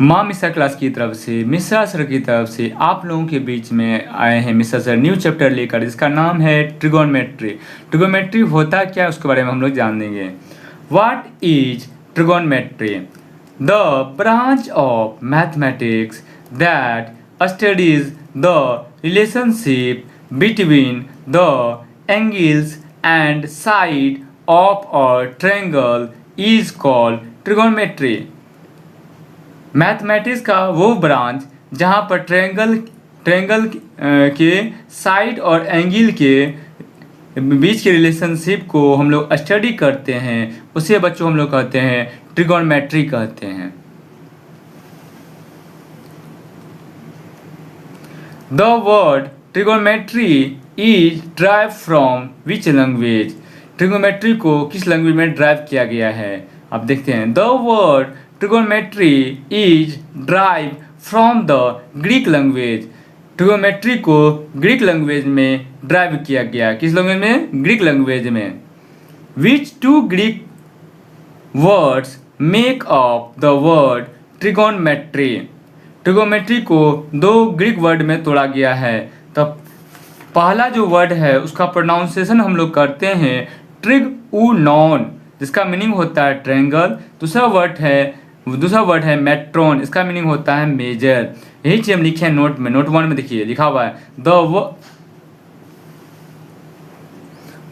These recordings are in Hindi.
माँ मिश्रा क्लास की तरफ से, मिश्रा सर की तरफ से आप लोगों के बीच में आए हैं मिश्रा सर न्यू चैप्टर लेकर, जिसका नाम है ट्रिगोनमेट्री। ट्रिगोनमेट्री होता क्या है उसके बारे में हम लोग जानेंगे। What is trigonometry? The branch of mathematics that studies the relationship between the angles and side of a triangle is called trigonometry. Mathematics का वो ब्रांच जहाँ पर ट्रायंगल के साइड और एंगल के बीच के रिलेशनशिप को हम लोग स्टडी करते हैं, उसे बच्चों हम लोग कहते हैं ट्रिगोनमेट्री कहते हैं। The word trigonometry is drive from which language? Trigonometry को किस लैंग्वेज में ड्राइव किया गया है, आप देखते हैं। The word trigonometry is drive from the Greek language. Trigonometry को ग्रीक लैंग्वेज में ड्राइव किया गया। किस लैंग्वेज में? ग्रीक लैंग्वेज में। Which two Greek words make up the word trigonometry? Trigonometry को दो ग्रीक वर्ड में तोड़ा गया है। तब पहला जो वर्ड है उसका प्रोनाउंसिएशन हम लोग करते हैं ट्रिगुनॉन, जिसका मीनिंग होता है ट्रायंगल। दूसरा वर्ड है मेट्रोन, इसका मीनिंग होता है मेजर। यही चीज हम लिखे हैं नोट में। नोट 1 में देखिए लिखा हुआ है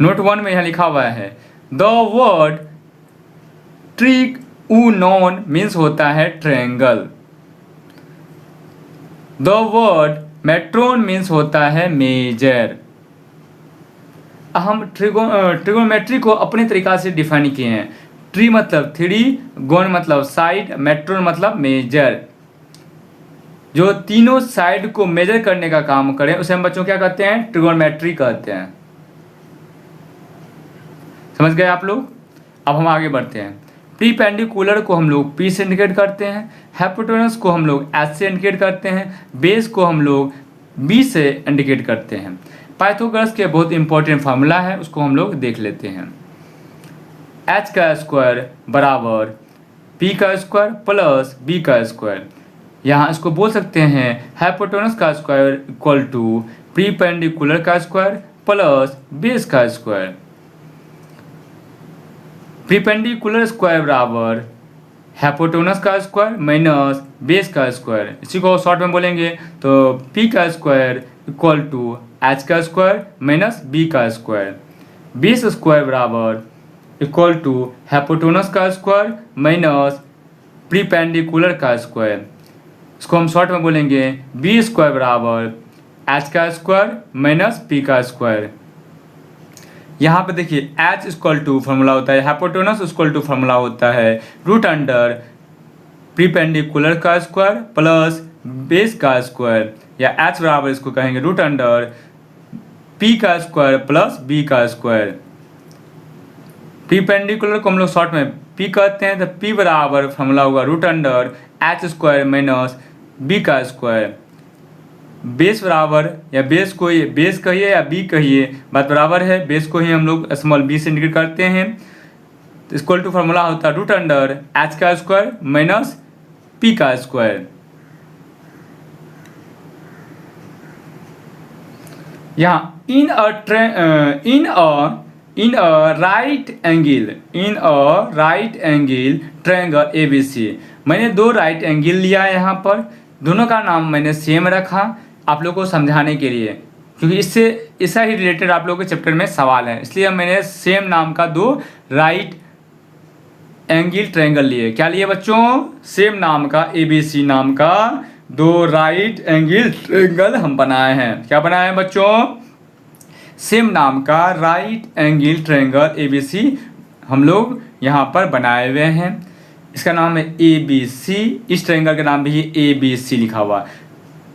नोट 1 में यहाँ लिखा हुआ है द वर्ड ट्रिगुनॉन मीन्स होता है triangle. The word matron means होता है मेजर। हम ट्रिगोनमेट्री को अपने तरीका से डिफाइन किए हैं। ट्री मतलब 3, गोन मतलब साइड, मेट्रोन मतलब मेजर। जो तीनों साइड को मेजर करने का काम करें उसे हम बच्चों क्या कहते हैं? ट्रिगोनमेट्री कहते हैं। समझ गए आप लोग? अब हम आगे बढ़ते हैं। प्रीपेंडिकुलर को हम लोग P से इंडिकेट करते हैं, हाइपोटेनस को हम लोग H से इंडिकेट करते हैं, बेस को हम लोग B से इंडिकेट करते हैं। पाइथागोरस के बहुत इंपॉर्टेंट फार्मूला है, उसको हम लोग देख लेते हैं। H का स्क्वायर बराबर P का स्क्वायर प्लस B का स्क्वायर। यहाँ इसको बोल सकते हैं हाइपोटेनस का स्क्वायर इक्वल टू प्रीपेंडिकुलर का स्क्वायर प्लस बेस का स्क्वायर। प्रीपेंडिकुलर स्क्वायर बराबर हाइपोटेनस का स्क्वायर माइनस बेस का स्क्वायर। इसी को शॉर्ट में बोलेंगे तो P का स्क्वायर इक्वल टू H का स्क्वायर माइनस B का स्क्वायर। बेस स्क्वायर बराबर इक्वल टू हाइपोटेनस का स्क्वायर माइनस प्रीपेंडिकुलर का स्क्वायर। इसको हम शॉर्ट में बोलेंगे B स्क्वायर बराबर H का स्क्वायर माइनस P का स्क्वायर। यहाँ पे देखिए H इक्वल टू फॉर्मूला होता है हाइपोटेनस इक्वल टू फॉर्मूला होता है रूट अंडर प्रीपेंडिकुलर का स्क्वायर प्लस बेस का स्क्वायर, या H बराबर इसको कहेंगे रूट अंडर P का स्क्वायर प्लस B का स्क्वायर। प्रीपेंडिकुलर को हम लोग शॉर्ट में P कहते हैं, तो P बराबर फॉर्मूला होगा root under H square minus B का स्क्वायर। बेस बराबर, या बेस कहिए या बी कहिए, बात बराबर है। बेस को ही हम लोग स्मॉल b से इंडिकेट करते हैं। तो इक्वल टू फार्मूला होता है रूट अंडर H का स्क्वायर माइनस P का स्क्वायर। यहाँ in a right angle triangle ABC, मैंने दो राइट एंगल लिया है। यहाँ पर दोनों का नाम मैंने सेम रखा आप लोगों को समझाने के लिए, क्योंकि इससे ऐसा ही रिलेटेड आप लोगों के चैप्टर में सवाल है, इसलिए मैंने सेम नाम का दो राइट एंगल ट्रायंगल लिए। क्या लिए बच्चों? सेम नाम का ABC नाम का दो राइट एंगल ट्रायंगल हम बनाए हैं। क्या बनाए हैं बच्चों? सेम नाम का राइट एंगल ट्रायंगल ABC हम लोग यहाँ पर बनाए हुए हैं। इसका नाम है ABC। इस ट्रायंगल का नाम भी ABC लिखा हुआ।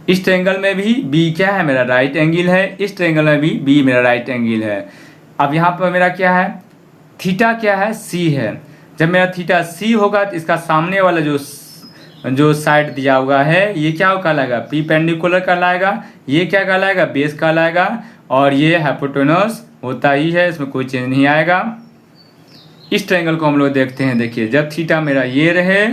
इस ट्रायंगल में भी B क्या है? मेरा राइट एंगल है। इस ट्रायंगल में भी B मेरा राइट एंगल है। अब यहाँ पर मेरा क्या है? थीटा क्या है? C है। जब मेरा थीटा C होगा तो इसका सामने वाला जो साइड दिया हुआ है ये क्या कहलाएगा? प्रीपेंडिकुलर कहलाएगा। ये क्या कहलाएगा? बेस कहलाएगा। और ये हाइपोटेनस होता ही है, इसमें कोई चेंज नहीं आएगा। इस ट्रायंगल को हम लोग देखते हैं। देखिए जब थीटा मेरा ये रहे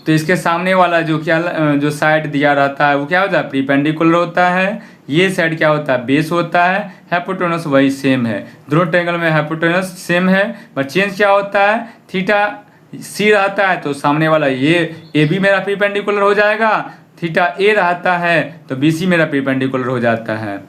तो इसके सामने वाला जो साइड दिया रहता है वो क्या होता है, प्रीपेंडिकुलर होता है। ये साइड क्या होता है, बेस होता है। हाइपोटेनस वही सेम है, दोनों ट्रायंगल में हाइपोटेनस सेम है, बट चेंज क्या होता है, थीटा सी रहता है तो सामने वाला ये ए बी मेरा प्रीपेंडिकुलर हो जाएगा, थीटा ए रहता है तो बी सी मेरा प्रीपेंडिकुलर हो जाता है।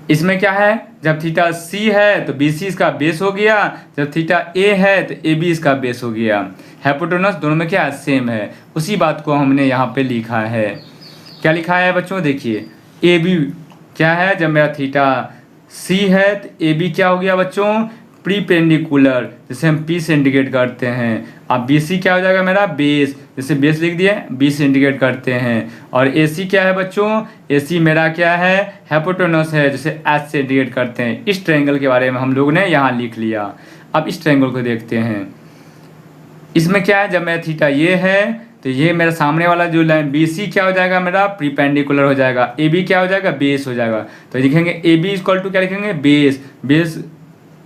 इसमें क्या है, जब थीटा सी है तो बी सी इसका बेस हो गया, जब थीटा ए है तो ए बी इसका बेस हो गया। हाइपोटेनस दोनों में क्या है, सेम है। उसी बात को हमने यहाँ पे लिखा है। क्या लिखा है बच्चों, देखिए ए बी क्या है, जब मेरा थीटा सी है तो ए बी क्या हो गया बच्चों, प्रीपेंडिकुलर, जैसे हम पी से इंडिकेट करते हैं। अब बी सी क्या हो जाएगा मेरा, बेस, जैसे बेस लिख दिए, बी से इंडिकेट करते हैं। और ए सी क्या है बच्चों, ए सी मेरा क्या है, हाइपोटेनस है, जैसे एच से इंडिकेट करते हैं। इस ट्रायंगल के बारे में हम लोग ने यहाँ लिख लिया। अब इस ट्रायंगल को देखते हैं। इसमें क्या है, जब मेरा थीटा ये है तो ये मेरा सामने वाला जो लाइन बी सी क्या हो जाएगा मेरा, प्रीपेंडिकुलर हो जाएगा। ए बी क्या हो जाएगा, बेस हो जाएगा। तो लिखेंगे ए बी इक्वल टू क्या लिखेंगे, बेस, बेस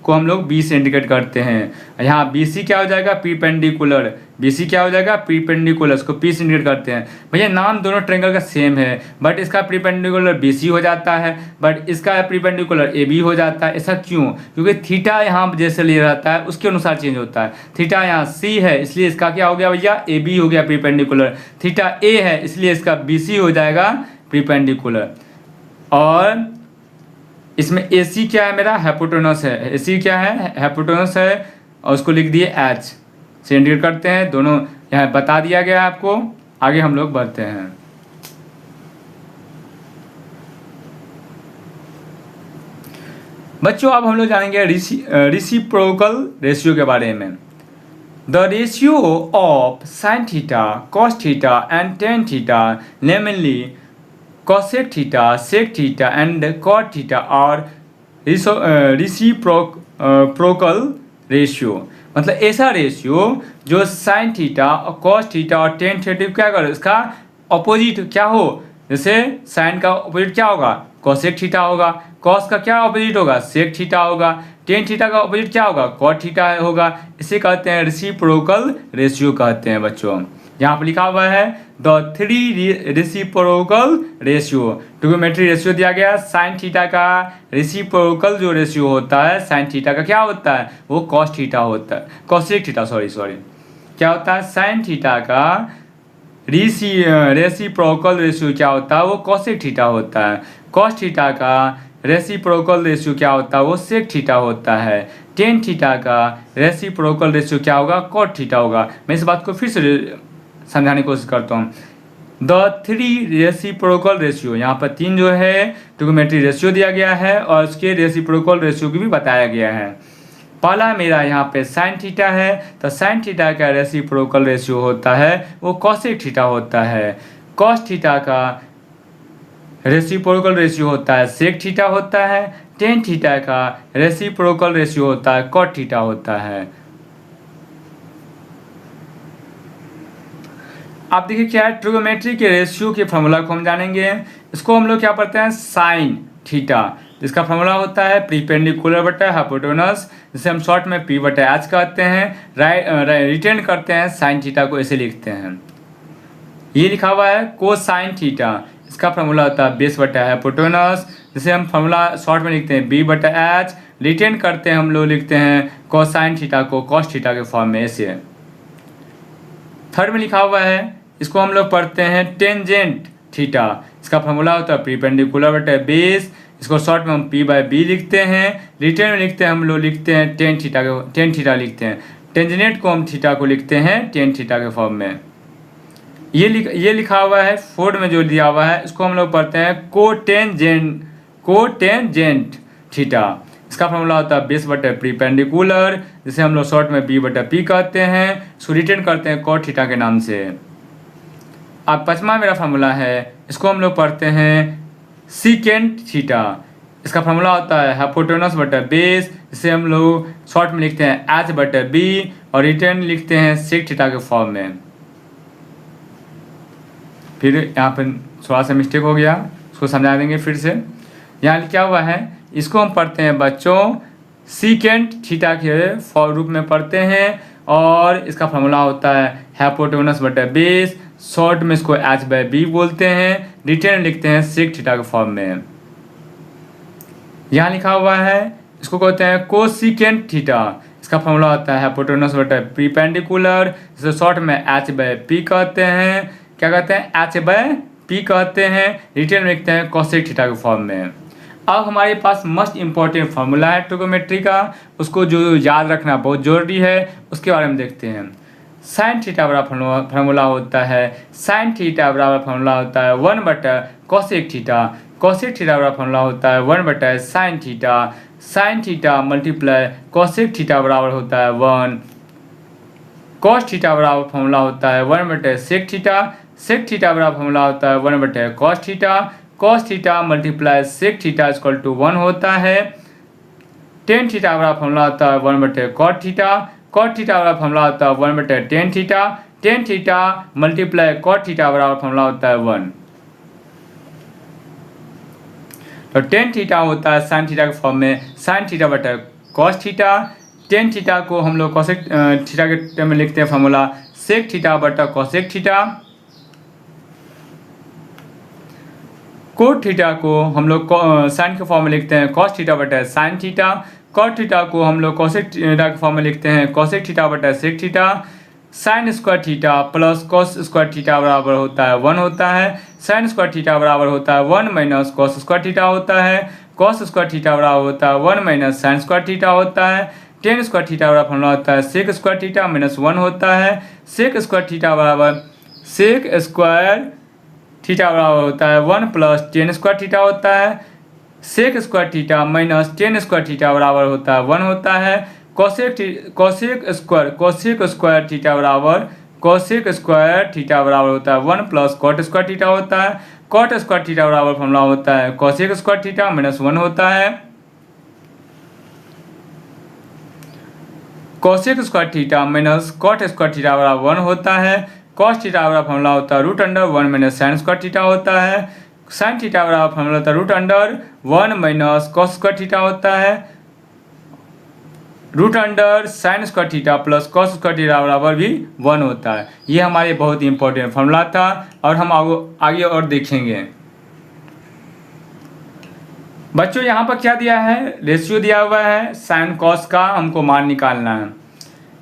को हम लोग बी से इंडिकेट करते हैं। यहाँ बी सी क्या हो जाएगा, प्रीपेंडिकुलर, बी सी क्या हो जाएगा, प्रीपेंडिकुलर, उसको पी से इंडिकेट करते हैं। भैया नाम दोनों ट्रायंगल का सेम है, बट इसका प्रीपेंडिकुलर बी सी हो जाता है, बट इसका प्रीपेंडिकुलर ए बी हो जाता है। ऐसा क्यों, क्योंकि थीटा यहाँ जैसे ले रहता है उसके अनुसार चेंज होता है। थीटा यहाँ सी है इसलिए इसका क्या हो गया भैया, ए बी हो गया प्रीपेंडिकुलर। थीटा ए है इसलिए इसका बी सी हो जाएगा प्रीपेंडिकुलर। और इसमें ए सी क्या है मेरा, हाइपोटेनस है। ए सी क्या है, हाइपोटेनस है, और उसको लिख दिए एच से इंडिकेट करते हैं। दोनों यहाँ बता दिया गया आपको। आगे हम लोग बढ़ते हैं। बच्चों अब हम लोग जानेंगे रेसिप्रोकल रेशियो के बारे में। The ratio of sine theta, cos theta and tan theta, namely cosec theta, sec theta and cot theta are reciprocal ratio. मतलब ऐसा रेशियो जो साइन थीटा और कॉस थीटा और टेन थीटा क्या करो, इसका अपोजिट क्या हो। जैसे साइन का अपोजिट क्या होगा, कोसेक थीटा होगा। कॉस का क्या अपोजिट होगा, सेक थीटा होगा। टेन थीटा का अपोजिट क्या होगा, कॉट थीटा होगा। इसे कहते हैं रेसिप्रोकल रेशियो कहते हैं बच्चों। यहाँ पर लिखा हुआ है the three reciprocal ratio. Trigonometry ratio दिया गया। साइन थीटा का रेसिप्रोकल जो रेशियो होता है साइन थीटा का क्या होता है, वो कॉस थीटा होता है, कॉसेक थीटा सॉरी क्या होता है, साइन थीटा का रेसिप्रोकल रेशियो क्या होता है, वो कॉसेक थीटा होता है। कॉस थीटा का रेसिप्रोकल रेशियो क्या होता है, वो सेक थीटा होता है। टेन थीटा का रेसिप्रोकल रेशियो क्या होगा, कॉट थीटा होगा। मैं इस बात को फिर से समझाने की कोशिश करता हूँ। द थ्री रेसिप्रोकल रेशियो, यहाँ पर तीन जो है ट्रिग्नोमेट्री रेशियो दिया गया है और उसके रेसिप्रोकल रेशियो की भी बताया गया है। पहला मेरा यहाँ पे साइन थीटा है, तो साइन थीटा का रेसिप्रोकल रेशियो होता है वो कॉसेक थीटा होता है। कॉस थीटा का रेसिप्रोकल रेशियो होता है सेक थीटा होता है। टेन थीटा का रेसिप्रोकल रेशियो होता है कॉट थीटा होता है। आप देखिए क्या है, ट्रिग्नोमेट्री के रेशियो के फॉर्मूला को हम जानेंगे। इसको हम लोग क्या पढ़ते हैं, साइन थीटा, जिसका फॉर्मूला होता है प्रीपेंडिकुलर बटा हाइपोटेनस, जिसे हम शॉर्ट में पी बटा एच कहते हैं। रिटेन करते हैं साइन थीटा को ऐसे लिखते हैं। ये लिखा हुआ है कोसाइन थीटा, इसका फॉर्मूला होता है बेस बटा हाइपोटेनस, जिसे हम फॉर्मूला शॉर्ट में लिखते हैं बी बटा एच। रिटेन करते हैं हम लोग लिखते हैं कोसाइन थीटा को कॉस थीटा के फॉर्म में ऐसे। थर्ड में लिखा हुआ है, इसको हम लोग पढ़ते हैं टेंजेंट थीटा, इसका फॉर्मूला होता है प्रीपेंडिकुलर बटा बेस, इसको शॉर्ट में हम पी बाय बी लिखते हैं। रिटेन में लिखते हैं हम लोग लिखते हैं टेन थीटा लिखते हैं। टेंजेंट को हम थीटा को लिखते हैं टेन थीटा के फॉर्म में। ये लिखा हुआ है फोर्थ में जो दिया हुआ है, इसको हम लोग पढ़ते हैं कोटेंजेंट थीटा, इसका फॉर्मूला होता है बेस बटा प्रीपेंडिकुलर, जिसे हम लोग शॉर्ट में बी बटा पी कहते हैं। इसको रिटेन करते हैं कॉट थीटा के नाम से। अब पांचवा मेरा फॉर्मूला है, इसको हम लोग पढ़ते हैं सीकेंट थीटा, इसका फॉर्मूला होता है हाइपोटेनस बटा बेस, जिसे हम लोग शॉर्ट में लिखते हैं एच बटा बी और रिटेन लिखते हैं सेक थीटा के फॉर्म में। फिर यहाँ पर थोड़ा सा मिस्टेक हो गया, उसको समझा देंगे फिर से। यहाँ क्या हुआ है, इसको हम पढ़ते हैं बच्चों सीकेंट थीटा के रूप में पढ़ते हैं और इसका फॉर्मूला होता है हाइपोटेनस बटा बेस, शॉर्ट में इसको एच बाई बी बोलते हैं, रिटर्न लिखते हैं सेक थीटा के फॉर्म में। यहाँ लिखा हुआ है इसको कहते हैं कोसिकेंट थीटा, इसका फॉर्मूला होता है हाइपोटेनस बटा परपेंडिकुलर, जिसे शॉर्ट में एच बाई पी कहते हैं, क्या कहते हैं एच बाई पी कहते हैं, रिटर्न में लिखते हैं कोसेक थीटा के फॉर्म में। अब हमारे पास मोस्ट इंपॉर्टेंट फार्मूला है ट्रिगोनोमेट्री का, उसको जो याद रखना बहुत जरूरी है उसके बारे में देखते हैं। साइन थीटा बराबर फार्मूला होता है, साइन थीटा बराबर फार्मूला होता है 1 बटा कोसेक थीटा, कोसेक थीटा बराबर फार्मूला होता है 1 बटा sine theta, sine theta multiply cosec theta बराबर होता है 1, कॉस थीटा बराबर फार्मूला होता है 1 बटे सेक थीटा, सेक थीटा बराबर फार्मूला होता है 1 बटे cos theta, cos theta multiply sec theta equal to 1 होता है, टेन थीटा बराबर फार्मूला होता है 1 बटे कॉट थीटा, कॉट थीटा बराबर फार्मूला होता है 1 बटे tan theta, tan theta multiply cot theta बराबर फार्मूला होता है 1। तो टेन थीटा होता है साइन थीटा के फॉर्म में साइन थीटा बटा कॉस थीटा, टेन थीटा को हम लोग कोसेक थीटा के टर्म में लिखते हैं फार्मूला सेक थीटा बटा कोसेक थीटा, कोट थीटा को हम लोग साइन के फॉर्म में लिखते हैं कॉस थीटा बटा साइन थीटा, कॉट थीटा को हम लोग कोसेक थीटा के फॉर्म में लिखते हैं कोसेक थीटा बटा sec theta, sine square theta plus cos square theta बराबर होता है 1 होता है, साइन स्क्वायर थीटा बराबर होता है 1 माइनस कॉस स्क्वायर थीटा होता है, कॉस स्क्वायर थीटा बराबर होता है 1 माइनस साइन स्क्वायर थीटा होता है, टेन स्क्वायर थीटा बराबर फॉर्मूला होता है सेक स्क्वायर थीटा माइनस 1 होता है, सेक स्क्वायर थीटा बराबर सेक स्क्वायर थीटा बराबर होता है 1 प्लस टेन स्क्वायर थीटा होता है, sec square theta minus tan square theta बराबर होता है 1 होता है, कोसेक स्क्वायर थीटा बराबर कोसेक स्क्वायर थीटा बराबर होता है 1 प्लस कॉट स्क्वायर थीटा होता है, कॉट स्क्वायर थीटा बराबर फॉर्मूला होता है कोसेक स्क्वायर थीटा माइनस 1 होता है, cosec square theta minus cot square theta बराबर 1 होता है, कॉस थीटा बराबर फॉर्मूला होता है root under 1 minus sine square theta होता है, साइन थीटा बराबर फॉर्मूला होता है root under 1 minus cos square theta होता है, root under sine square theta plus cos square theta बराबर भी 1 होता है। ये हमारे बहुत ही इंपॉर्टेंट फॉर्मूला था और हम आगे और देखेंगे। बच्चों यहाँ पर क्या दिया है, रेशियो दिया हुआ है साइन कॉस का, हमको मान निकालना है।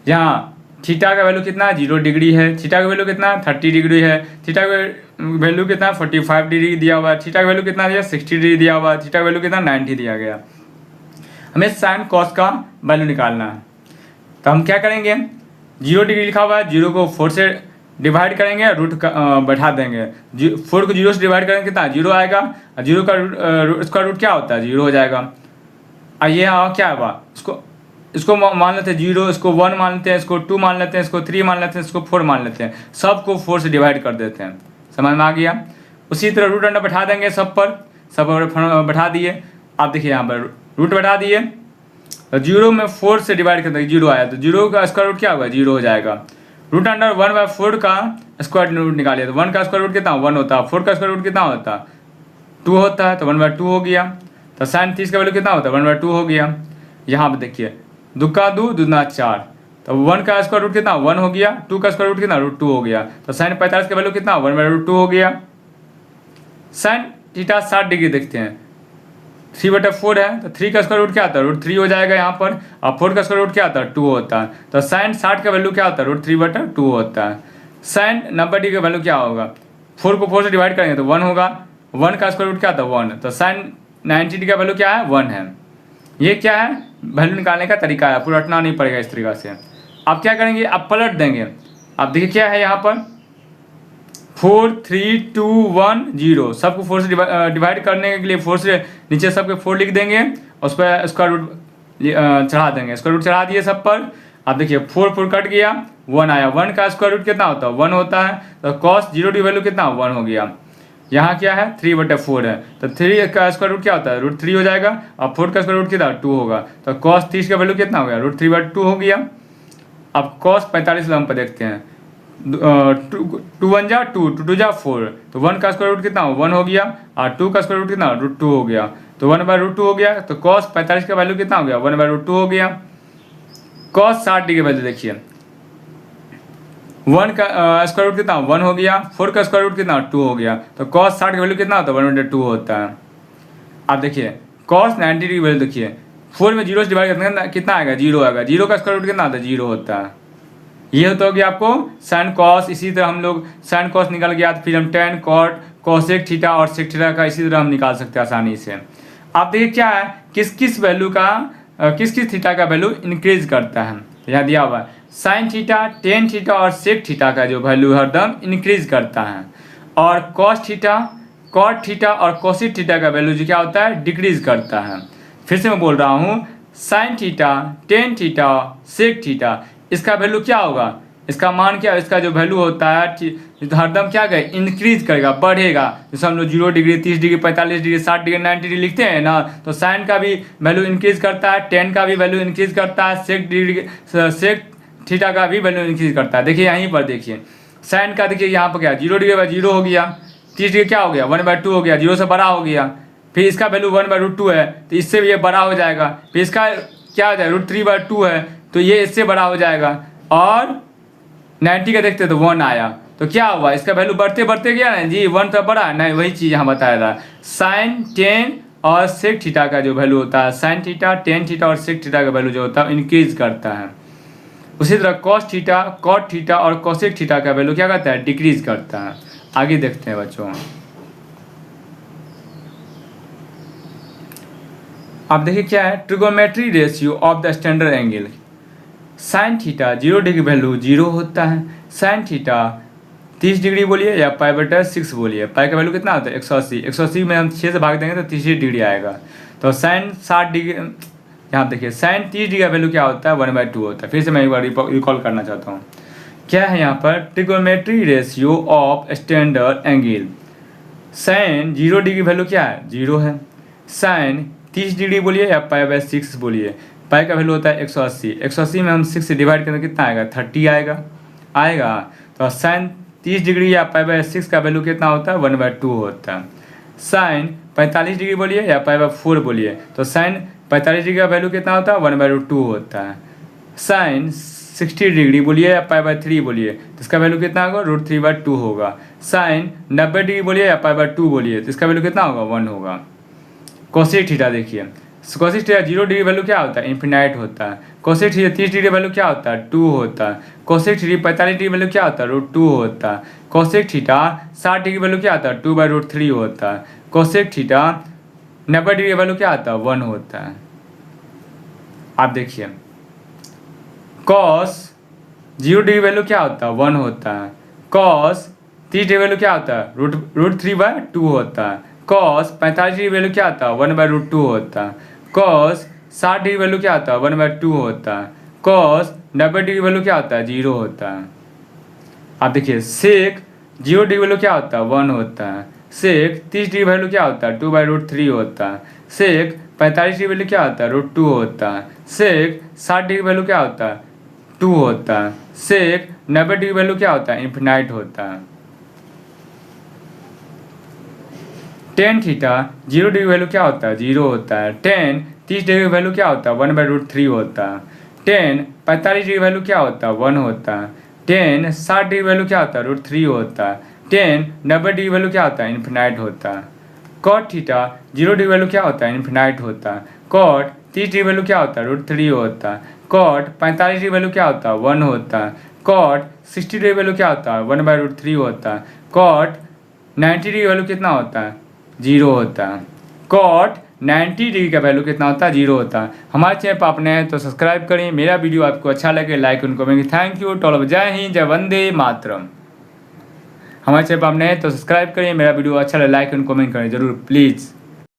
यहाँ थीटा का वैल्यू कितना 0 डिग्री है, थीटा का वैल्यू कितना 30 डिग्री है, थीटा का वैल्यू कितना 45 डिग्री दिया हुआ है, थीटा का वैल्यू कितना दिया 60 डिग्री दिया हुआ है, थीटा का वैल्यू कितना 90 दिया गया। हमें साइन कॉस का वैल्यू निकालना है, तो हम क्या करेंगे 0 डिग्री लिखा हुआ है, 0 को 4 से डिवाइड करेंगे, रूट का बैठा देंगे, 4 को 0 से डिवाइड करेंगे कितना 0 आएगा, और 0 का इसका रूट क्या होता है 0 हो जाएगा। और ये क्या हुआ इसको मान लेते हैं 0, इसको 1 मान लेते हैं, इसको 2 मान लेते हैं, इसको 3 मान लेते हैं, इसको 4 मान लेते हैं, सबको 4 से डिवाइड कर देते हैं। समझ में आ गया। उसी तरह रूट अंडर बैठा देंगे सब पर बैठा दिए। आप देखिए यहाँ पर रूट बैठा दिए, तो 0 में 4 से डिवाइड कर देंगे 0 आया, तो 0 का स्क्वायर रूट क्या होगा 0 हो जाएगा। रूट अंडर 1/4 का स्क्वायर रूट निकालिए, तो 1 का स्क्वायर रूट कितना 1 होता है, 4 का स्क्वायर रूट कितना होता 2 होता है, तो 1/2 हो गया। तो साइन 30 का वैल्यू कितना होता है 1/2 हो गया। यहाँ पर देखिए 2 का 2 दूना 4, तो 1 का स्क्वायर रूट कितना 1 हो गया, 2 का स्क्वायर रूट कितना √2 हो गया, तो साइन 45 का वैल्यू कितना 1/2 हो गया। साइन थीटा 60 डिग्री देखते हैं, 3/4 है, तो 3 का स्क्वायर रूट क्या आता है √3 हो जाएगा यहाँ पर, और 4 का स्क्वायर रूट क्या आता है 2 होता है, तो साइन 60 का वैल्यू क्या होता है √3/2 होता है। साइन 90 डिग्री का वैल्यू क्या होगा, 4 को 4 से डिवाइड करेंगे तो 1 होगा, 1 का स्क्वायर रूट क्या आता है 1, तो साइन 90 डिग्री का वैल्यू क्या है 1 है। ये क्या है वैल्यू निकालने का तरीका है, पूरा रटना नहीं पड़ेगा इस तरीका से। आप क्या करेंगे आप पलट देंगे, आप देखिए क्या है यहाँ पर 4 3 2 1 0, सबको 4 से डिवाइड करने के लिए 4 से नीचे सबके 4 लिख देंगे, उस पर स्क्वायर रूट चढ़ा देंगे, स्क्वायर रूट चढ़ा दिए सब पर। आप देखिए 4 कट गया 1 आया, 1 का स्क्वायर रूट कितना होता है 1 होता है, तो कॉस 0 की वैल्यू कितना 1 हो गया। यहाँ क्या है 3/4 है, तो 3 का स्क्वायर रूट क्या होता है √3 हो जाएगा, और 4 का स्क्वायर रूट कितना 2 होगा, तो कॉस 30 का वैल्यू कितना हो गया √3/2 हो गया। अब कॉस 45 हम पर देखते हैं, 2 1 जा 2 2 2 जा 4, तो 1 का स्क्वायर रूट कितना 1 हो गया, और 2 का स्क्वायर रूट कितना √2 हो गया, तो 1/2 हो गया, तो कॉस 45 का वैल्यू कितना हो गया 1/2 हो गया। कॉस 60 डिग्री वैल्यू देखिए 1 का स्क्वायर रूट कितना 1 हो गया, 4 का स्क्वायर रूट कितना 2 हो गया, तो cos 60 का वैल्यू कितना होता है 1/2 होता है। आप देखिए cos 90 की वैल्यू देखिए 4 में 0 से डिवाइड करते हैं कितना आएगा 0 आएगा, 0 का स्क्वायर रूट कितना आता है 0 होता है। ये होता होगी आपको साइन कॉस, इसी तरह हम लोग साइन कॉस निकल गया तो फिर हम टेन कॉट कोसेक थीटा और सेक थीटा का इसी तरह हम निकाल सकते हैं आसानी से। आप देखिए क्या है किस किस वैल्यू का किस किस थीटा का वैल्यू इंक्रीज करता है, यहाँ दिया हुआ है साइन थीटा टेन थीटा और सेक थीटा का जो वैल्यू हरदम इंक्रीज करता है, और कॉस थीटा कॉट थीटा और कोसेक थीटा का वैल्यू जो क्या होता है डिक्रीज करता है। फिर से मैं बोल रहा हूँ sine theta tan theta sec theta इसका वैल्यू क्या होगा, इसका मान क्या, इसका जो वैल्यू होता है तो हरदम क्या करेगा इंक्रीज करेगा बढ़ेगा। जैसे हम लोग 0 degree 30 degree 45 degree 60 degree 90 degree लिखते हैं ना, तो साइन का भी वैल्यू इंक्रीज करता है, टेन का भी वैल्यू इंक्रीज करता है, सेक थीटा का भी वैल्यू इंक्रीज करता है। देखिए यहीं पर देखिए साइन का देखिए यहाँ पर क्या 0 डिग्री बाई 0 हो गया, 30 डिग्री क्या हो गया 1/2 हो गया, 0 से बड़ा हो गया, फिर इसका वैल्यू 1/2 है तो इससे भी ये बड़ा हो जाएगा, फिर इसका क्या हो जाएगा √3/2 है तो ये इससे बड़ा हो जाएगा, और 90 का देखते तो 1 आया तो क्या हुआ इसका वैल्यू बढ़ते बढ़ते गया ना जी 1 तो बड़ा नहीं, वही चीज़ यहाँ बताया था साइन टेन और सेक थीटा का जो वैल्यू होता है साइन थीटा टेन थीटा और सेक थीटा का वैल्यू जो होता है इंक्रीज करता है। उसी तरह कॉस थीटा कॉट थीटा और कोसेक थीटा का वैल्यू क्या करता है डिक्रीज करता है। आगे देखते हैं बच्चों, आप देखिए क्या है trigonometry ratio of the standard angle. Sine theta 0 degree value 0 होता है, साइन थीटा 30 डिग्री बोलिए या π/6 बोलिए, पाई का वैल्यू कितना होता है 180, 180 में हम 6 से भाग देंगे तो 30 डिग्री आएगा, तो साइन 60 डिग्री यहाँ देखिए साइन 30 डिग्री का वैल्यू क्या होता है 1/2 होता है। फिर से मैं एक बार रिकॉल करना चाहता हूँ क्या है यहाँ पर trigonometry ratio of standard angle. Sine 0 degree value क्या है 0 है, साइन 30 डिग्री बोलिए या π/6 बोलिए, पाई का वैल्यू होता है 180, 180 में हम 6 से डिवाइड करें कितना आएगा 30 आएगा तो साइन 30 डिग्री या π/6 का वैल्यू कितना होता है 1/2 होता है। साइन 45 डिग्री बोलिए या π/4 बोलिए, तो साइन 45 डिग्री का वैल्यू कितना होता है 1/2 होता है। साइन 60 डिग्री बोलिए या π/3 बोलिए तो इसका वैल्यू कितना होगा √3/2 होगा। साइन 90 डिग्री बोलिए या π/2 बोलिए तो इसका वैल्यू कितना होगा 1 होगा। कोसेक थीटा देखिए कोसेक थीटा 0 डिग्री वैल्यू क्या होता है इन्फिनाइट होता है, कोसेक थीटा 30 डिग्री वैल्यू क्या होता है 2 होता है, कोसेक थीटा 45 डिग्री वैल्यू क्या होता है √2 होता है, कोसेक थीटा 60 डिग्री वैल्यू क्या होता है 2/√3 होता है, कोसेक थीटा 90 डिग्री वैल्यू क्या होता है 1 होता है। आप देखिए कॉस 0 डिग्री वैल्यू क्या होता है 1 होता है, कॉस 30 डिग्री वैल्यू क्या होता है √3/2 होता है, कॉस 45 डिग्री वैल्यू क्या होता है 1/√2 होता है, कॉस 60 डिग्री वैल्यू क्या होता है 1/2 होता है, कॉस 90 डिग्री वैल्यू क्या होता है 0 होता है। आप देखिए सेक 0 डिग्री वैल्यू क्या होता है 1 होता है, सेक 30 डिग्री वैल्यू क्या होता है 2/√3 होता है, सेक 45 डिग्री वैल्यू क्या होता है √2 होता है, सेक 60 डिग्री वैल्यू क्या होता है 2 होता है, सेक 90 डिग्री वैल्यू क्या होता है इन्फिनाइट होता है। टेन थीटा 0 डिग्री वैल्यू क्या होता है 0 होता है, टेन 30 डिग्री वैल्यू क्या होता है 1/√3 होता है, टेन 45 डिग्री वैल्यू क्या होता है 1 होता है, टेन 60 डिग्री वैल्यू क्या होता है √3 होता है, टेन 90 डिग्री वैल्यू क्या होता है इन्फिनाइट होता है। कॉट थीटा 0 डिग्री वैल्यू क्या होता है इन्फिनाइट होता है, कॉट 30 डिग्री वैल्यू क्या होता है √3 होता है, कॉट 45 डिग्री वैल्यू क्या होता है 1 होता है, कॉट 60 डिग्री वैल्यू क्या होता है 1/√3 होता है, कॉट 90 डिग्री वैल्यू कितना होता है 0 होता है, कॉट 90 डिग्री का वैल्यू कितना होता है 0 होता है। हमारे चैनल पर आपने हैं तो सब्सक्राइब करें, मेरा वीडियो आपको अच्छा लगे like and comment. Thank you all, जय हिंद, जय वंदे मातरम। हमारे चैनल पर आपने हैं तो सब्सक्राइब करें, मेरा वीडियो अच्छा लगे लाइक एंड कमेंट करें जरूर प्लीज़।